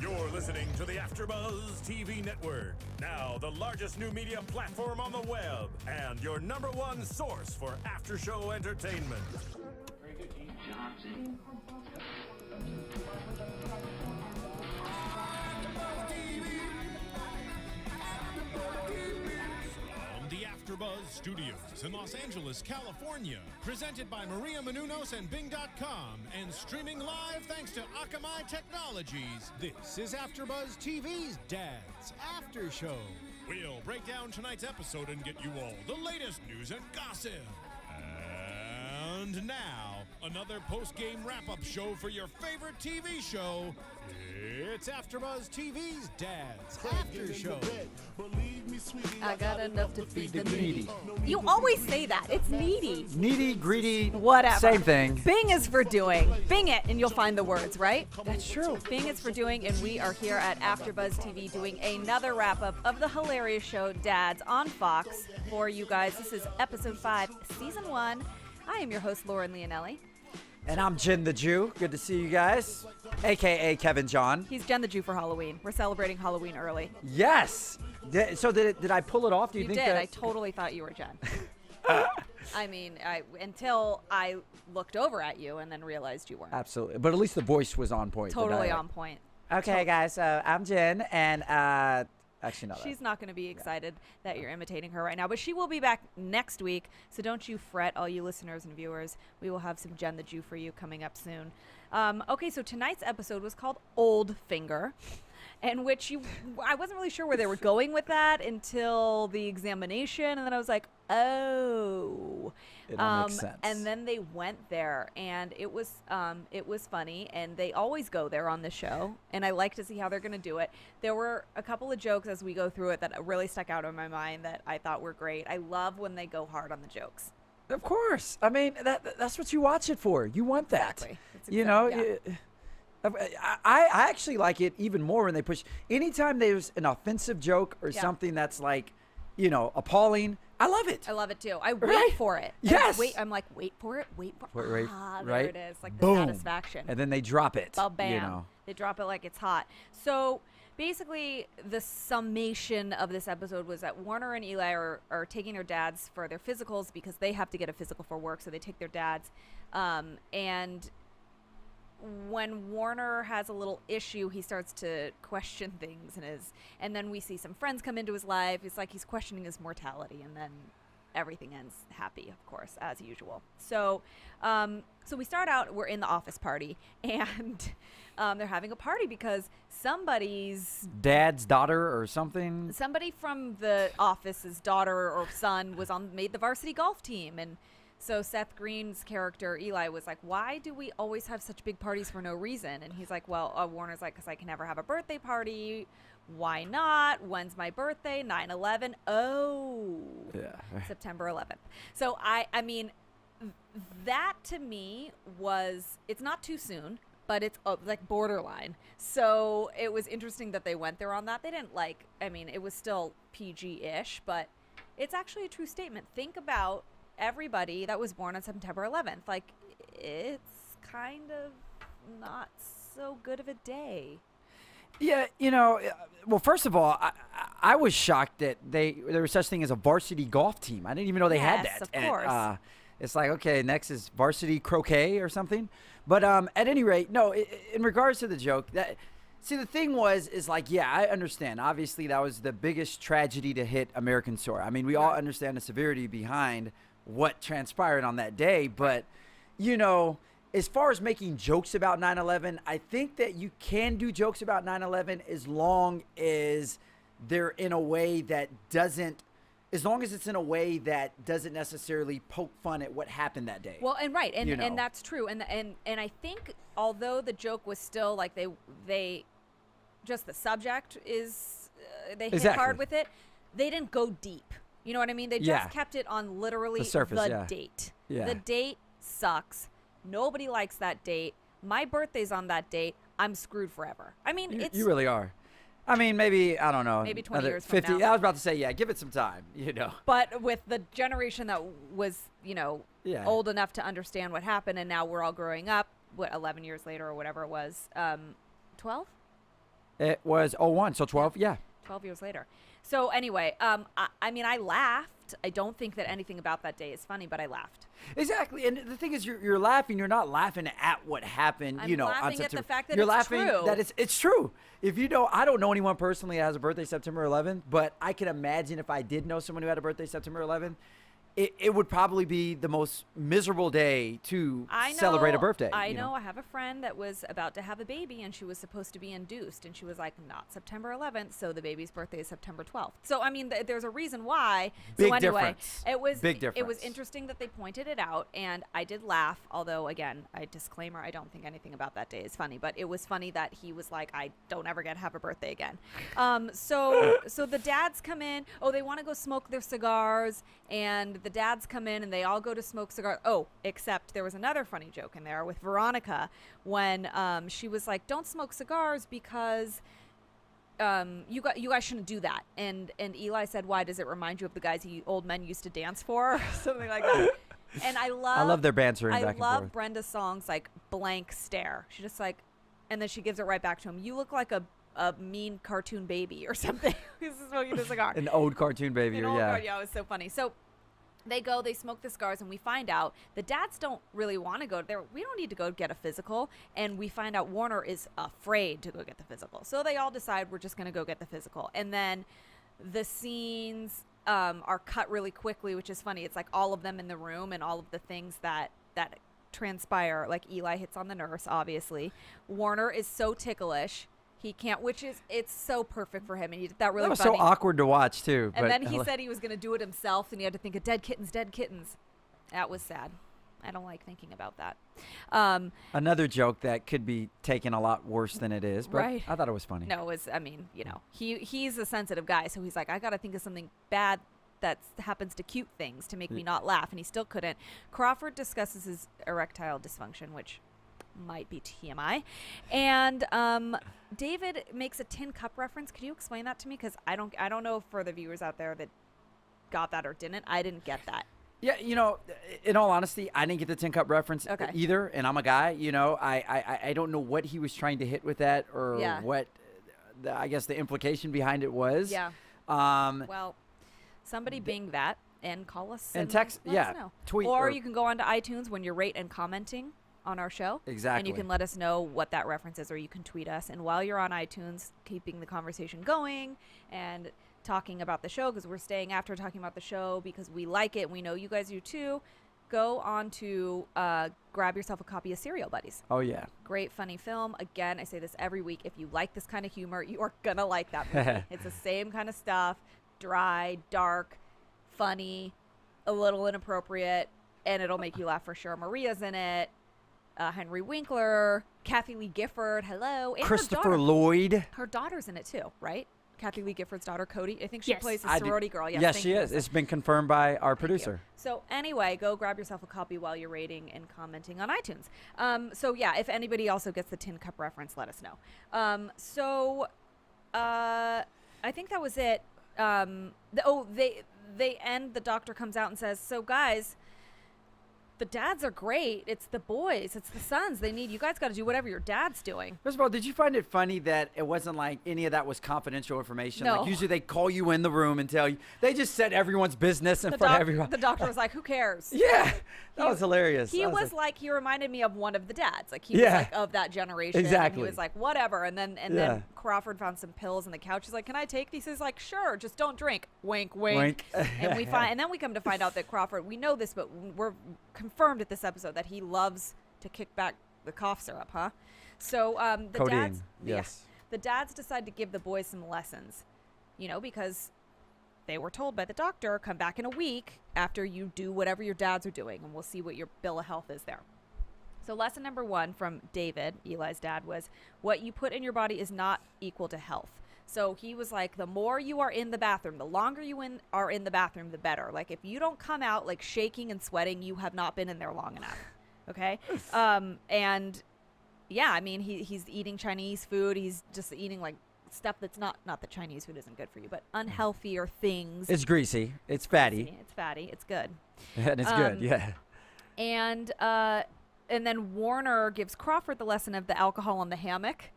You're listening to the AFTERBUZZ TV network, now the largest new media platform on the web, and your #1 source for after-show entertainment. Very good, Keith Johnson. From the AFTERBUZZ Studios in Los Angeles, California, presented by Maria Menounos and Bing.com, and streaming live thanks to Akamai Technologies. This is AFTERBUZZ TV's Dad's After Show. We'll break down tonight's episode and get you all the latest news and gossip. And now, another post-game wrap-up show for your favorite TV show. It's AFTERBUZZ TV's Dad's After Show. I got enough to feed the needy. You always say that. It's needy. Needy, greedy, Whatever. same thing. Bing is for doing. Bing it, and you'll find the words, right? That's true. Bing is for doing, and we are here at AFTERBUZZ TV doing another wrap-up of the hilarious show Dads on Fox for you guys. This is episode 5, season 1. I am your host, Lauren Leonelli. And I'm Jen the Jew. Good to see you guys. AKA Kevin John. He's Jen the Jew for Halloween. We're celebrating Halloween early. Yes. So did I pull it off? Do you You think did. that? I totally thought you were Jen. I mean, until I looked over at you and then realized you weren't. Absolutely. But at least the voice was on point. Totally on point. Okay, guys. So I'm Jen, and actually, no. She's not going to be excited that you're imitating her right now, but she will be back next week, so don't you fret, all you listeners and viewers. We will have some Jen the Jew for you coming up soon. Okay, so tonight's episode was called Oldfinger, in which I wasn't really sure where they were going with that until the examination, and then I was like, oh. It all makes sense. And then they went there, and it was funny, and they always go there on the show, and I like to see how they're going to do it. There were a couple of jokes as we go through it that really stuck out in my mind that I thought were great. I love when they go hard on the jokes. Of course. I mean, that's what you watch it for. You want that. Exactly. You know. Yeah. I actually like it even more when they push. Anytime there's an offensive joke or something that's like, appalling. I love it. I love it too. I wait Right? for it. Yes. I'm like, wait for it. Wait, there right? it is. Like the Boom. satisfaction. And then they drop it. Bam. They drop it like it's hot. So basically, the summation of this episode was that Warner and Eli are taking their dads for their physicals because they have to get a physical for work. So they take their dads. And when Warner has a little issue, he starts to question things and then we see some friends come into his life. It's like he's questioning his mortality, and then everything ends happy, of course, as usual. So we start out, we're in the office party, and they're having a party because somebody's dad's daughter or something. Somebody from the office's daughter or son made the varsity golf team, and so Seth Green's character, Eli, was like, why do we always have such big parties for no reason? And he's like, well, Warner's like, because I can never have a birthday party. Why not? When's my birthday? 9/11. Oh, Yeah. September 11th. So, I mean, that to me it's not too soon, but it's like borderline. So it was interesting that they went there on that. They didn't it was still PG-ish, but it's actually a true statement. Think about everybody that was born on September 11th. Like, it's kind of not so good of a day. Yeah, well, first of all, I was shocked that there was such thing as a varsity golf team. I didn't even know they had that. Yes, of course. It's like, okay, next is varsity croquet or something. But at any rate, no, in regards to the joke, the thing is like, yeah, I understand. Obviously, that was the biggest tragedy to hit American soil. I mean, we all understand the severity behind what transpired on that day. But, as far as making jokes about 9/11, I think that you can do jokes about 9/11 as long as they're in a way that doesn't, as long as it's in a way that doesn't necessarily poke fun at what happened that day. Well, and that's true. And I think although the joke was still like they just the subject is they hit hard with it, they didn't go deep. You know what I mean? They just kept it on literally the surface, date. Yeah. The date sucks. Nobody likes that date. My birthday's on that date. I'm screwed forever. I mean, you really are. I mean, maybe, I don't know. Maybe 20 years from 50. now. I was about to say, yeah, give it some time, But with the generation that was, Yeah. old enough to understand what happened, and now we're all growing up, 11 years later or whatever it was, 12? It was 01, so 12. Yeah. 12 years later. So anyway, I mean, I laughed. I don't think that anything about that day is funny, but I laughed. Exactly, and the thing is, you're laughing. You're not laughing at what happened. I'm You know, on laughing at September. the fact that you're it's laughing true. that it's true. If you know, I don't know anyone personally that has a birthday September 11th, but I can imagine if I did know someone who had a birthday September 11th. It would probably be the most miserable day to celebrate a birthday. I know. I have a friend that was about to have a baby, and she was supposed to be induced, and she was like, not September 11th, so the baby's birthday is September 12th. So, I mean, there's a reason why. Big so anyway, difference. It was Big It was difference. interesting that they pointed it out, and I did laugh, although, again, disclaimer, I don't think anything about that day is funny, but it was funny that he was like, I don't ever get to have a birthday again. So the dads come in. Oh, they want to go smoke their cigars, and the dads come in, and they all go to smoke cigars. Oh, except there was another funny joke in there with Veronica when she was like, "Don't smoke cigars because you guys shouldn't do that." And Eli said, "Why? Does it remind you of the guys old men used to dance for?" Or something like that. And I love their bantering back and I love forth. Brenda's songs like blank stare. She just like, and then she gives it right back to him. You look like a mean cartoon baby or something. He's smoking the cigar. An old cartoon baby, An or old yeah. guard, yeah, it was so funny. So they smoke the cigars, and we find out the dads don't really want to go there. We don't need to go get a physical, and we find out Warner is afraid to go get the physical. So they all decide we're just going to go get the physical, and then the scenes are cut really quickly, which is funny. It's like all of them in the room and all of the things that transpire. Like Eli hits on the nurse, obviously. Warner is so ticklish. He can't, it's so perfect for him, and he did that really That was funny. so awkward to watch too. And but then he said he was going to do it himself, and he had to think of dead kittens. That was sad. I don't like thinking about that. another joke that could be taken a lot worse than it is, but Right. I thought it was funny. No, I mean, he's a sensitive guy, so he's like, I got to think of something bad that happens to cute things to make me not laugh, and he still couldn't. Crawford discusses his erectile dysfunction, which might be TMI, and David makes a tin cup reference. Could you explain that to me? Because I don't know for the viewers out there that got that or didn't. I didn't get that. Yeah, in all honesty, I didn't get the tin cup reference either, and I'm a guy. I don't know what he was trying to hit with that, or what I guess the implication behind it was. Yeah. Well, somebody bing that and call us and text. let us know. Tweet, or you can go onto iTunes when you're rate and commenting on our show. Exactly. And you can let us know what that reference is, or you can tweet us. And while you're on iTunes, keeping the conversation going and talking about the show, because we're staying after talking about the show because we like it. We know you guys do too. Go on to grab yourself a copy of Serial Buddies. Oh, yeah. Great, funny film. Again, I say this every week. If you like this kind of humor, you are going to like that movie. It's the same kind of stuff. Dry, dark, funny, a little inappropriate, and it'll make you laugh for sure. Maria's in it. Henry Winkler, Kathy Lee Gifford, hello. And Christopher Lloyd. Her daughter's in it too, right? Kathy Lee Gifford's daughter, Cody. I think she Yes. plays a sorority girl. Yes, Yes, thank she you, is. Melissa. It's been confirmed by our Thank you. producer. So anyway, go grab yourself a copy while you're rating and commenting on iTunes. So yeah, if anybody also gets the tin cup reference, let us know. I think that was it. They end. The doctor comes out and says, "So guys, the dads are great. It's the boys. It's the sons. They need you guys. Got to do whatever your dad's doing." First of all, did you find it funny that it wasn't like any of that was confidential information? No. Like usually they call you in the room and tell you. They just said everyone's business in front of everyone. The doctor was like, "Who cares?" Yeah, that was hilarious. He I was like, he reminded me of one of the dads. Like he Yeah. was like of that generation. Exactly. And he was like, whatever. And then Yeah. Crawford found some pills in the couch. He's like, "Can I take these?" He's like, "Sure, just don't drink." Wink, wink. Wink. And then we come to find out that Crawford, we know this, but we're confirmed at this episode that he loves to kick back the cough syrup, huh? So the Codeine, dads, yes. the dads decide to give the boys some lessons, because they were told by the doctor, come back in a week after you do whatever your dads are doing, and we'll see what your bill of health is there. So lesson number 1 from David, Eli's dad, was what you put in your body is not equal to health. So he was like, the more you are in the bathroom, the longer you are in the bathroom, the better. Like if you don't come out like shaking and sweating, you have not been in there long enough. Okay. And yeah, I mean, he's eating Chinese food. He's just eating like stuff that's not that Chinese food isn't good for you, but unhealthier things. It's greasy. It's fatty. It's fatty. It's good. And it's good. Yeah. And then Warner gives Crawford the lesson of the alcohol in the hammock.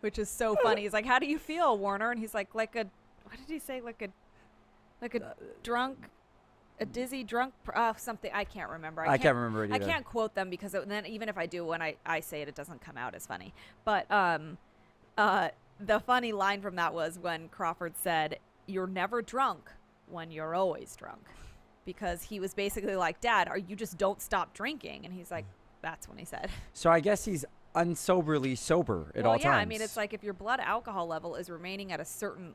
which is so funny. He's like, "How do you feel, Warner?" And he's like a, what did he say? Like a drunk, a dizzy drunk, something. I can't remember. I can't remember it either. I can't quote them because then even if I do, when I say it, it doesn't come out as funny. But the funny line from that was when Crawford said, "You're never drunk when you're always drunk," because he was basically like, "Dad, you just don't stop drinking," and he's like, "That's when he said." So I guess he's unsoberly sober at all times. Yeah, I mean, it's like if your blood alcohol level is remaining at a certain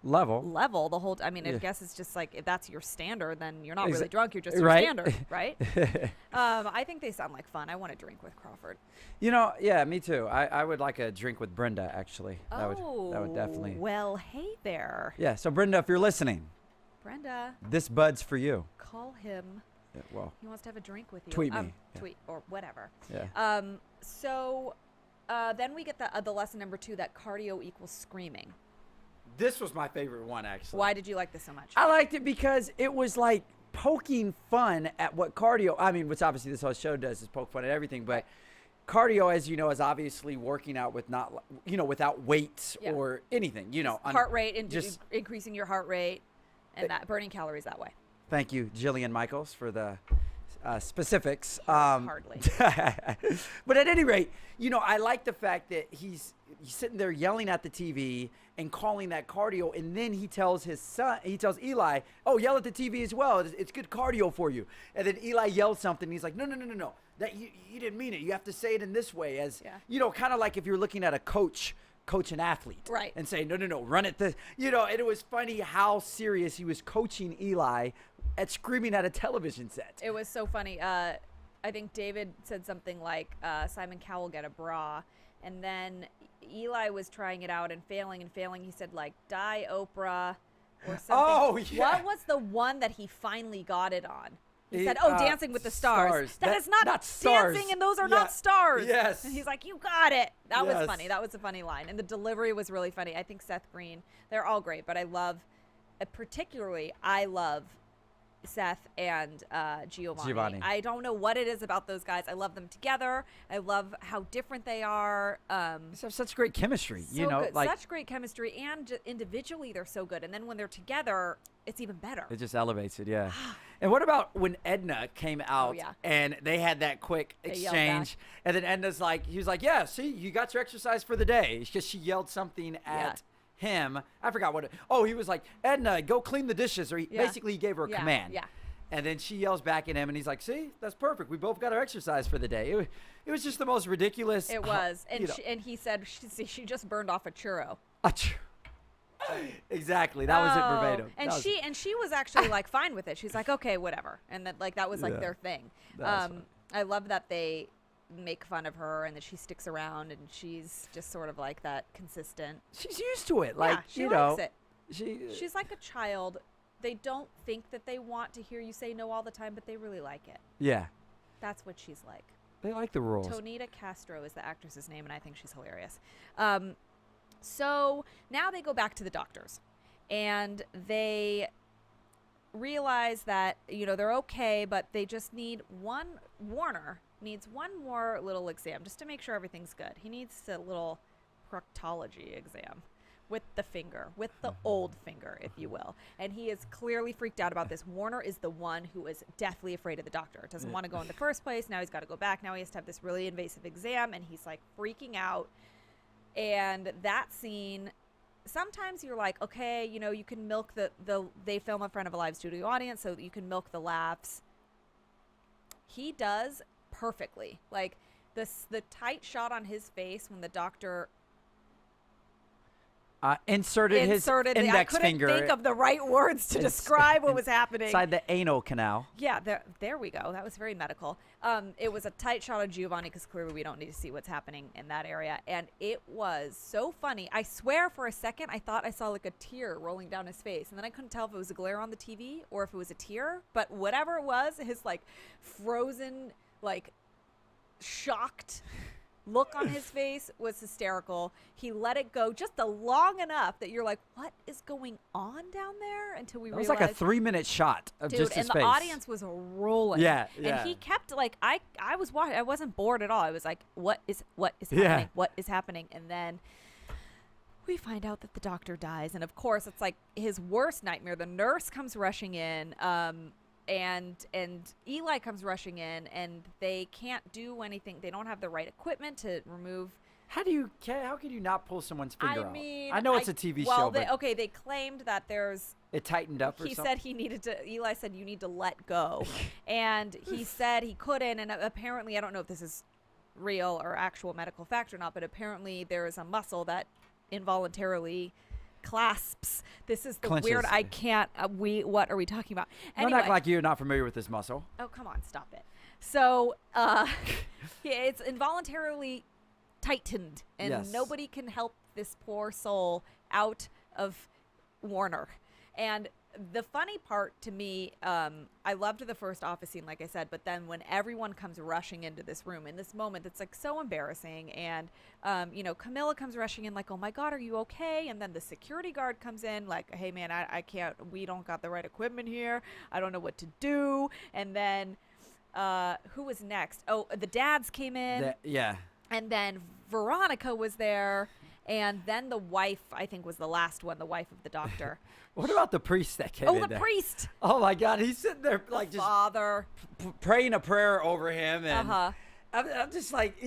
level the whole I mean, I guess it's just like if that's your standard, then you're not really Exactly. drunk, you're just your Right? standard, right? I think they sound like fun. I want to drink with Crawford. Yeah, me too. I would like a drink with Brenda, actually. That would definitely. Well, hey there. Yeah, so Brenda, if you're listening, Brenda, this bud's for you. call him. Yeah, well, He wants to have a drink with you. Tweet me. Yeah. Tweet or whatever. yeah. So then we get the lesson number 2, that cardio equals screaming. This was my favorite one, actually. Why did you like this so much? I liked it because it was like poking fun at what cardio, I mean, which obviously this whole show does is poke fun at everything, but cardio, as you know, is obviously working out with without weights or anything, Heart rate and just increasing your heart rate and that burning calories that way. Thank you, Jillian Michaels, for the specifics. Hardly. But at any rate, I like the fact that he's sitting there yelling at the TV and calling that cardio, and then he tells Eli, "Oh, yell at the TV as well. It's good cardio for you." And then Eli yells something. And he's like, "No. That you didn't mean it. You have to say it in this way." As kind of like if you're looking at a coach an athlete, right? And say, "No, run it this." And it was funny how serious he was coaching Eli at screaming at a television set. It was so funny. I think David said something like, Simon Cowell get a bra. And then Eli was trying it out and failing. He said, like, die Oprah or something. Oh, yeah. What was the one that he finally got it on? He said, Dancing with the Stars. That is not stars. dancing, and those are not stars. Yes. And he's like, you got it. That was funny. That was a funny line. And the delivery was really funny. I think Seth Green, they're all great, but I love Seth and Giovanni. I don't know what it is about those guys. I love them together. I love how different they are. They have such great chemistry. Good. Such great chemistry, and individually they're so good. And then when they're together, it's even better. It just elevates it, yeah. And what about when Edna came out and they had that quick exchange, and then Edna's like, he was like, "Yeah, see, you got your exercise for the day," because she yelled something at him. I forgot what he was like, "Edna, go clean the dishes," or he basically gave her a command. Yeah. And then she yells back at him, and he's like, "See, that's perfect. We both got our exercise for the day." It was just the most ridiculous. It was. And he said she just burned off a churro. Exactly. That was it verbatim. And she was actually like fine with it. She's like, "Okay, whatever." And that was like their thing. I love that they make fun of her and that she sticks around and she's just sort of like that consistent. She's used to it. Like, she likes it. She's like a child. They don't think that they want to hear you say no all the time, but they really like it. Yeah. That's what she's like. They like the rules. Tonita Castro is the actress's name, and I think she's hilarious. So now they go back to the doctors, and they realize that, they're okay, but they just need Warner needs one more little exam just to make sure everything's good. He needs a little proctology exam with the finger, with the old finger, if you will. And he is clearly freaked out about this. Warner is the one who is deathly afraid of the doctor. Doesn't want to go in the first place. Now he's got to go back. Now he has to have this really invasive exam, and he's like freaking out. And that scene, sometimes you're like, okay, you can milk they film in front of a live studio audience, so you can milk the laughs. He does perfectly. Like the tight shot on his face when the doctor inserted his index finger. I couldn't think of the right words to describe what was happening. Inside the anal canal. Yeah, there we go. That was very medical. It was a tight shot of Giovanni because clearly we don't need to see what's happening in that area. And it was so funny. I swear for a second I thought I saw like a tear rolling down his face. And then I couldn't tell if it was a glare on the TV or if it was a tear. But whatever it was, his like frozen, like shocked look on his face was hysterical. He let it go just long enough that you're like, what is going on down there? Until we realized. It was like a 3-minute shot of just his face. And the audience was rolling. Yeah. And he kept like, I was watching. I wasn't bored at all. I was like, what is happening? What is happening? And then we find out that the doctor dies. And of course, it's like his worst nightmare. The nurse comes rushing in, and Eli comes rushing in, and they can't do anything. They don't have the right equipment to remove. How can you not pull someone's finger out? mean, I know it's a TV show, but they claimed that it tightened up or he something? said he needed to. Eli said you need to let go, and he said he couldn't. And apparently, I don't know if this is real or actual medical fact or not, but apparently there is a muscle that involuntarily clasps. This is the Clenches. weird. I can't. What are we talking about? Don't act like you're not familiar with this muscle. Oh, come on, stop it. So, it's involuntarily tightened, and Yes. nobody can help this poor soul out of Warner. And the funny part to me, I loved the first office scene, like I said, but then when everyone comes rushing into this room in this moment, it's like so embarrassing. And, Camilla comes rushing in like, oh my God, are you okay? And then the security guard comes in like, hey man, I can't, we don't got the right equipment here. I don't know what to do. And then, who was next? Oh, the dads came in. Yeah. And then Veronica was there. And then the wife, I think, was the last one, the wife of the doctor. What about the priest that came in the there? priest. Oh my God, he's sitting there like just Father. praying a prayer over him, and Uh-huh. I'm just like,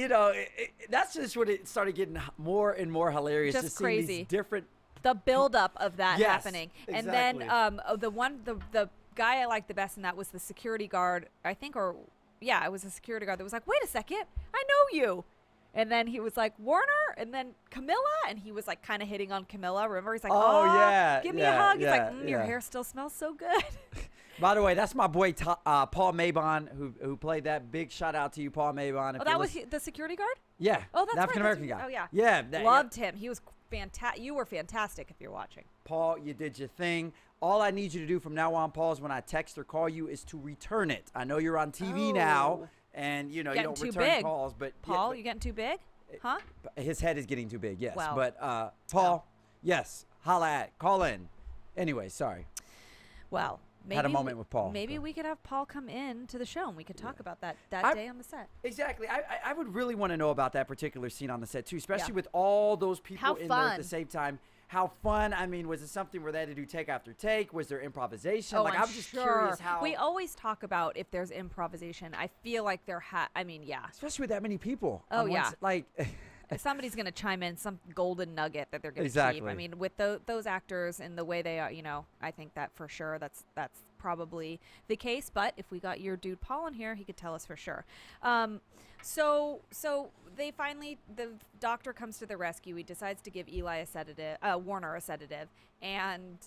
that's just when it started getting more and more hilarious. Just seeing crazy. these different. The buildup of that Yes, happening. And exactly. then the guy I liked the best in that was the security guard, I think, it was a security guard that was like, wait a second, I know you. And then he was like, Warner? And then Camilla? And he was like kind of hitting on Camilla. Remember? He's like, Oh, yeah, give me a yeah, hug. He's yeah, like, your yeah. hair still smells so good. By the way, that's my boy Paul Maybon who played that. Big shout out to you, Paul Maybon. Oh, that was the security guard? Yeah. Oh, that's the African American right. guy. Oh, yeah. Yeah. Loved him. He was fantastic. You were fantastic if you're watching. Paul, you did your thing. All I need you to do from now on, Paul, is when I text or call you, is to return it. I know you're on TV now, and you don't too return big. calls, but Paul, you getting too big? Huh? his head is getting too big. Yes, Wow. but Paul, yes, call in. Anyway, sorry. Well, maybe Had a moment with Paul. Maybe we could have Paul come in to the show and we could talk about that day on the set. Exactly. I would really want to know about that particular scene on the set too, especially Yeah. with all those people How in there at fun. the same time. How fun! I mean, was it something where they had to do take after take? Was there improvisation? Oh, like, I'm I'm just sure. curious how. We always talk about if there's improvisation. I feel like yeah. especially with that many people. Oh, on one yeah. like. If somebody's going to chime in some golden nugget that they're going to keep. Exactly. I mean, with those actors and the way they are, I think that for sure that's probably the case. But if we got your dude Paul in here, he could tell us for sure. So they finally, the doctor comes to the rescue. He decides to give Warner a sedative, and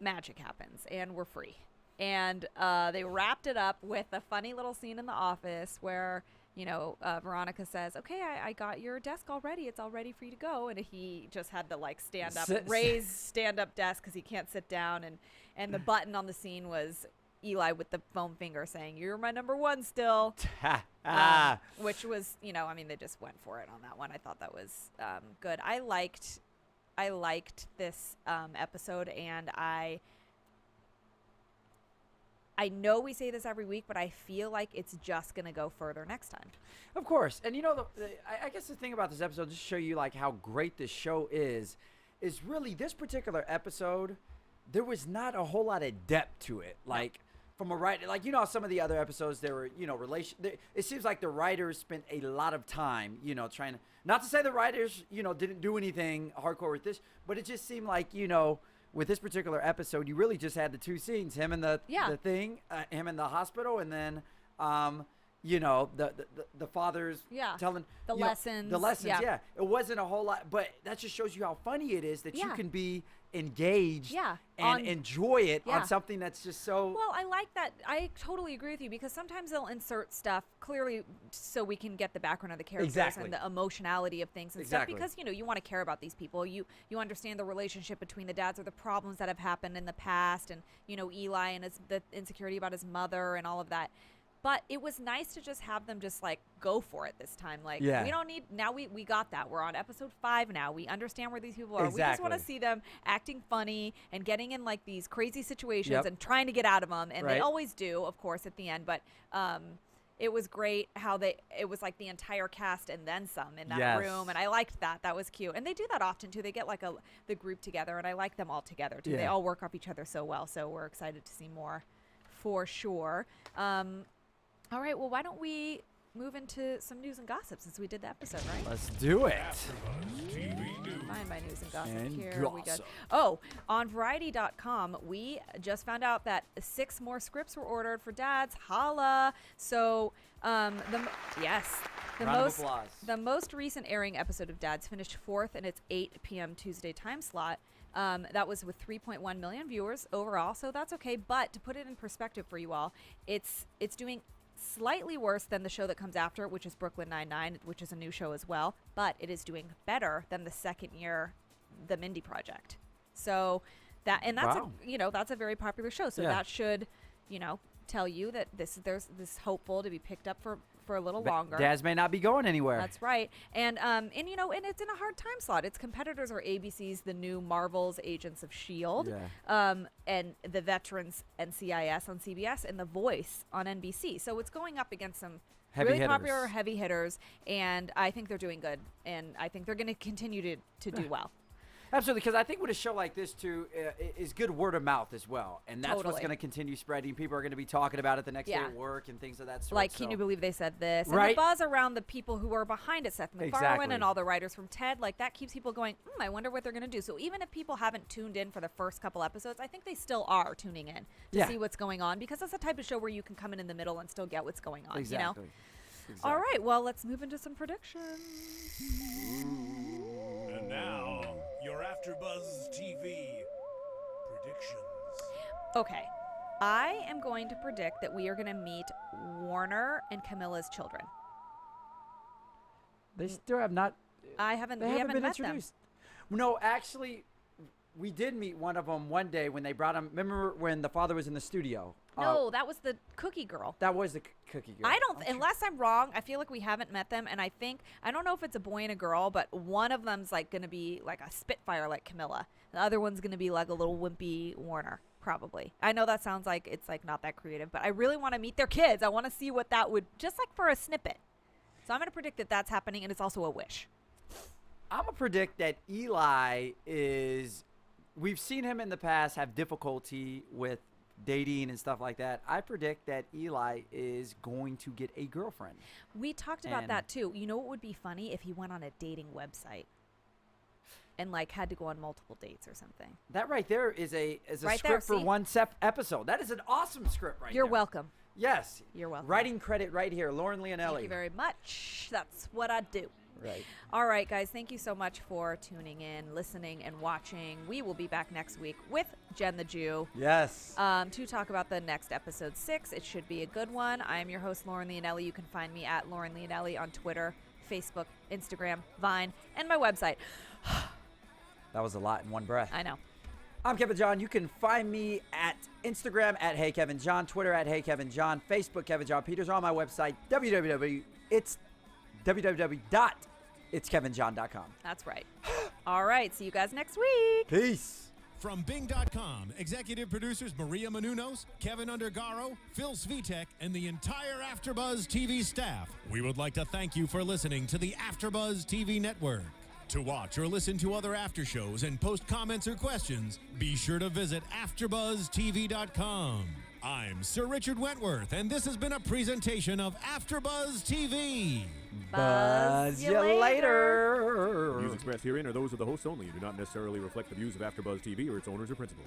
magic happens, and we're free. And they wrapped it up with a funny little scene in the office where Veronica says, okay, I got your desk already. It's all ready for you to go. And he just had the raised stand-up desk because he can't sit down. And the button on the scene was Eli with the foam finger saying, you're my number one still. Which was, they just went for it on that one. I thought that was good. I liked this episode, and I know we say this every week, but I feel like it's just going to go further next time. Of course. And I guess the thing about this episode, just to show you like how great this show is really this particular episode, there was not a whole lot of depth to it. Like from a writer, like, some of the other episodes, there were, it seems like the writers spent a lot of time, trying to, not to say the writers, didn't do anything hardcore with this, but it just seemed like, with this particular episode, you really just had the two scenes, him and the thing, him in the hospital, and then, the father's telling the lessons. The lessons, yeah. It wasn't a whole lot, but that just shows you how funny it is that you can be engaged and enjoy it on something that's just so. Well, I like that. I totally agree with you, because sometimes they'll insert stuff clearly so we can get the background of the characters and the emotionality of things and stuff, because you want to care about these people. You understand the relationship between the dads, or the problems that have happened in the past, and Eli and the insecurity about his mother and all of that. But it was nice to just have them just like go for it this time. Like, we don't need, now we got that. We're on episode 5 now. We understand where these people are. We just want to see them acting funny and getting in like these crazy situations and trying to get out of them. And they always do, of course, at the end. But it was great how it was like the entire cast and then some in that Yes. room, and I liked that. That was cute. And they do that often too. They get like the group together, and I like them all together too. They Yeah. all work off each other so well. So we're excited to see more, for sure. All right. Well, why don't we move into some news and gossip since we did the episode, right? Let's do it. AfterBuzz TV News. Find my news and gossip. And Here we go. gossip. Oh, on Variety.com, we just found out that 6 more scripts were ordered for dads. Holla! So, yes, Round of applause. the most recent airing episode of Dads finished 4th in its 8 p.m. Tuesday time slot. That was with 3.1 million viewers overall, so that's okay. But to put it in perspective for you all, it's doing slightly worse than the show that comes after, which is Brooklyn Nine-Nine, which is a new show as well, but it is doing better than the second year, The Mindy Project. So that's Wow. that's a very popular show. So Yeah. that should, tell you that there's this hopeful to be picked up for a little longer. Dads may not be going anywhere. That's right. And it's in a hard time slot. Its competitors are ABC's The New Marvels, Agents of S.H.I.E.L.D., and The Veterans, NCIS on CBS, and The Voice on NBC. So it's going up against some Heavy really hitters. popular heavy hitters, and I think they're doing good, and I think they're going to continue to do well. Absolutely, because I think with a show like this, too, is good word of mouth as well. And that's what's Totally. going to continue spreading. People are going to be talking about it the next day Yeah. at work and things of that sort. Like, so. can you believe they said this? And Right. the buzz around the people who are behind it, Seth MacFarlane Exactly. and all the writers from TED, like that keeps people going, I wonder what they're going to do. So even if people haven't tuned in for the first couple episodes, I think they still are tuning in to Yeah. see what's going on, because that's the type of show where you can come in the middle and still get what's going on, Exactly. All right, well, let's move into some predictions. And now, your AfterBuzz TV predictions. Okay. I am going to predict that we are going to meet Warner and Camilla's children. They still have not. We They haven't haven't been met them. introduced. No, actually, we did meet one of them one day when they brought him. Remember when the father was in the studio? No, that was the cookie girl. That was the cookie girl. I don't, unless I'm wrong, I feel like we haven't met them, and I don't know if it's a boy and a girl, but one of them's like going to be like a Spitfire like Camilla. The other one's going to be like a little wimpy Warner, probably. I know that sounds like it's like not that creative, but I really want to meet their kids. I want to see what that would, just like for a snippet. So I'm going to predict that that's happening, and it's also a wish. I'm going to predict that Eli is. We've seen him in the past have difficulty with dating and stuff like that. I predict that Eli is going to get a girlfriend. We talked about And- that too. You know what would be funny if he went on a dating website and like had to go on multiple dates or something. That right there is a Right script there, for see? one episode. That is an awesome script right You're there. welcome. Yes. You're welcome. Writing credit right here, Lauren Leonelli. Thank you very much. That's what I do. Right. All right, guys, thank you so much for tuning in, listening, and watching. We will be back next week with Jen the Jew Yes. to talk about the next episode 6. It should be a good one. I am your host, Lauren Leonelli. You can find me at Lauren Leonelli on Twitter, Facebook, Instagram, Vine, and my website. That was a lot in one breath. I know. I'm Kevin John. You can find me at Instagram at Hey Kevin John, Twitter at Hey Kevin John, Facebook Kevin John Peters, on my website www.itskevinjohn.com. That's right. All right, see you guys next week. Peace. From Bing.com, executive producers Maria Menounos, Kevin Undergaro, Phil Svitek, and the entire AfterBuzz TV staff, we would like to thank you for listening to the AfterBuzz TV network. To watch or listen to other after shows and post comments or questions, be sure to visit AfterBuzzTV.com. I'm Sir Richard Wentworth, and this has been a presentation of AfterBuzz TV. Buzz you later. Views expressed herein are those of the hosts only and do not necessarily reflect the views of AfterBuzz TV or its owners or principals.